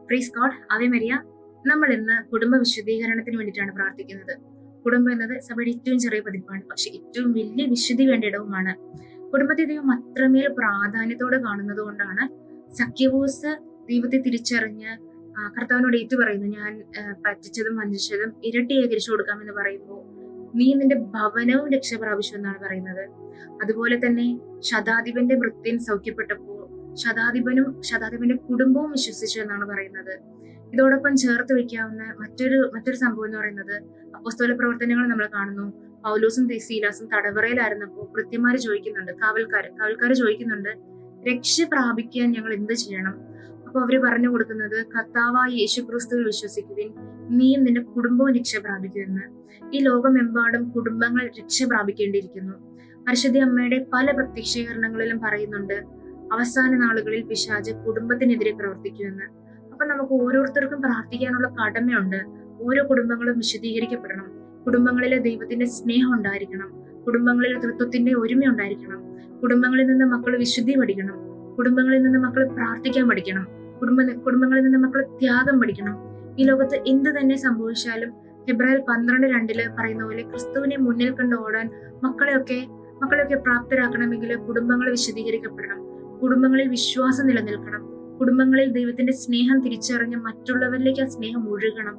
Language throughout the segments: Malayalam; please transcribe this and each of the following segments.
Praise God. Ave Maria. നമ്മൾ ഇന്ന് കുടുംബ വിശുദ്ധീകരണത്തിന് വേണ്ടിയിട്ടാണ് പ്രാർത്ഥിക്കുന്നത്. കുടുംബം എന്നത് സഭയുടെ ഏറ്റവും ചെറിയ പതിപ്പാണ്, പക്ഷെ ഏറ്റവും വലിയ വിശുദ്ധി വേണ്ട ഇടവുമാണ്. കുടുംബത്തെ ദൈവം അത്രമേൽ പ്രാധാന്യത്തോടെ കാണുന്നത് കൊണ്ടാണ് സഖ്യവൂസ് ദൈവത്തെ തിരിച്ചറിഞ്ഞ് കർത്താവിനോട് ഏറ്റു പറയുന്നു, ഞാൻ പറ്റിച്ചതും വഞ്ചിച്ചതും ഇരട്ടിയായി തിരിച്ചു കൊടുക്കാമെന്ന് പറയുമ്പോൾ നീ നിന്റെ ഭവനവും രക്ഷ പ്രാപിച്ചു എന്നാണ് പറയുന്നത്. അതുപോലെ തന്നെ ശതാധിപന്റെ ഭൃത്യൻ സൗഖ്യപ്പെട്ടപ്പോൾ ശതാധിപന്റെ കുടുംബവും വിശ്വസിച്ചു എന്നാണ് പറയുന്നത്. ഇതോടൊപ്പം ചേർത്ത് വെക്കാവുന്ന മറ്റൊരു സംഭവം എന്ന് പറയുന്നത് അപ്പോസ്തല പ്രവർത്തനങ്ങൾ നമ്മൾ കാണുന്നു. പൗലോസും സീലാസും തടവറയിലായിരുന്നപ്പോൾ ഭൃത്യന്മാര് ചോദിക്കുന്നുണ്ട്, കാവൽക്കാര് ചോദിക്കുന്നുണ്ട്, രക്ഷ പ്രാപിക്കാൻ ഞങ്ങൾ എന്ത് ചെയ്യണം? അപ്പൊ അവര് പറഞ്ഞു കൊടുക്കുന്നത്, കർത്താവായ യേശുക്രിസ്തുവിൽ വിശ്വസിക്കുവിൻ, നീയും നിന്റെ കുടുംബവും രക്ഷ പ്രാപിക്കുമെന്ന്. ഈ ലോകമെമ്പാടും കുടുംബങ്ങൾ രക്ഷ പ്രാപിക്കേണ്ടിയിരിക്കുന്നു. പരിശുദ്ധ അമ്മയുടെ പല പ്രത്യക്ഷീകരണങ്ങളിലും പറയുന്നുണ്ട്, അവസാന നാളുകളിൽ പിശാച് കുടുംബത്തിനെതിരെ പ്രവർത്തിക്കുമെന്ന്. അപ്പൊ നമുക്ക് ഓരോരുത്തർക്കും പ്രാർത്ഥിക്കാനുള്ള കടമയുണ്ട്. ഓരോ കുടുംബങ്ങളും വിശുദ്ധീകരിക്കപ്പെടണം. കുടുംബങ്ങളിലെ ദൈവത്തിന്റെ സ്നേഹം ഉണ്ടായിരിക്കണം. കുടുംബങ്ങളിൽ തൃത്വത്തിന്റെ ഒരുമ ഉണ്ടായിരിക്കണം. കുടുംബങ്ങളിൽ നിന്ന് മക്കൾ വിശുദ്ധി പഠിക്കണം. കുടുംബങ്ങളിൽ നിന്ന് മക്കൾ പ്രാർത്ഥിക്കാൻ പഠിക്കണം. കുടുംബങ്ങളിൽ നിന്ന് മക്കൾ ത്യാഗം പഠിക്കണം. ഈ ലോകത്ത് എന്ത് തന്നെ സംഭവിച്ചാലും ഹെബ്രായർ 12:2 പറയുന്ന പോലെ ക്രിസ്തുവിനെ മുന്നിൽ കണ്ട് ഓടാൻ മക്കളെയൊക്കെ പ്രാപ്തരാക്കണമെങ്കിൽ കുടുംബങ്ങൾ വിശുദ്ധീകരിക്കപ്പെടണം. കുടുംബങ്ങളിൽ വിശ്വാസം നിലനിൽക്കണം. കുടുംബങ്ങളിൽ ദൈവത്തിന്റെ സ്നേഹം തിരിച്ചറിഞ്ഞ് മറ്റുള്ളവരിലേക്ക് ആ സ്നേഹം ഒഴുകണം.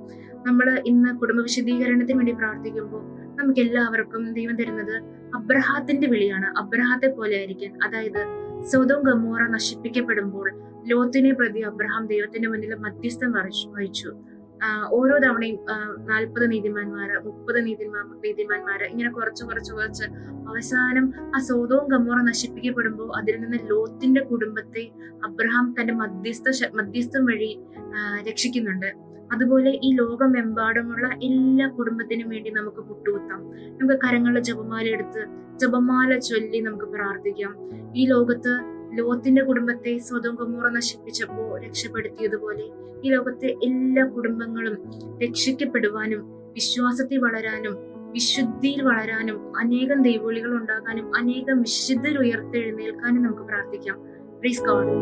നമ്മൾ ഇന്ന് കുടുംബ വിശുദ്ധീകരണത്തിന് വേണ്ടി പ്രാർത്ഥിക്കുമ്പോൾ നമുക്ക് എല്ലാവർക്കും ദൈവം തരുന്നത് അബ്രഹാത്തിന്റെ വിളിയാണ്. അബ്രഹാത്തെ പോലെ ആയിരിക്കാൻ. അതായത് സൊദോം ഗൊമോറ നശിപ്പിക്കപ്പെടുമ്പോൾ ലോത്തിനെ പ്രതി അബ്രഹാം ദൈവത്തിന്റെ മുന്നിൽ മധ്യസ്ഥം വഹിച്ചു. ഓരോ തവണയും 40 നീതിമാന്മാര്, 30 നീതിമാന്മാര് ഇങ്ങനെ കുറച്ച് അവസാനം ആ സൊദോം ഗൊമോറ നശിപ്പിക്കപ്പെടുമ്പോൾ അതിൽ നിന്ന് ലോത്തിന്റെ കുടുംബത്തെ അബ്രഹാം തന്റെ മധ്യസ്ഥം വഴി രക്ഷിക്കുന്നുണ്ട്. അതുപോലെ ഈ ലോകമെമ്പാടുമുള്ള എല്ലാ കുടുംബത്തിനും വേണ്ടി നമുക്ക് മുട്ടുകുത്താം. നമുക്ക് കരങ്ങളുടെ ജപമാല ചൊല്ലി നമുക്ക് പ്രാർത്ഥിക്കാം. ഈ ലോകത്ത് ലോത്തിന്റെ കുടുംബത്തെ സൊദോം ഗൊമോറ നശിപ്പിച്ചപ്പോൾ രക്ഷപ്പെടുത്തിയതുപോലെ ഈ ലോകത്തെ എല്ലാ കുടുംബങ്ങളും രക്ഷിക്കപ്പെടുവാനും വിശ്വാസത്തിൽ വളരാനും വിശുദ്ധിയിൽ വളരാനും അനേകം ദൈവവിളികൾ ഉണ്ടാകാനും അനേകം വിശുദ്ധർ ഉയർത്തെഴുന്നേൽക്കാനും നമുക്ക് പ്രാർത്ഥിക്കാം. Praise God.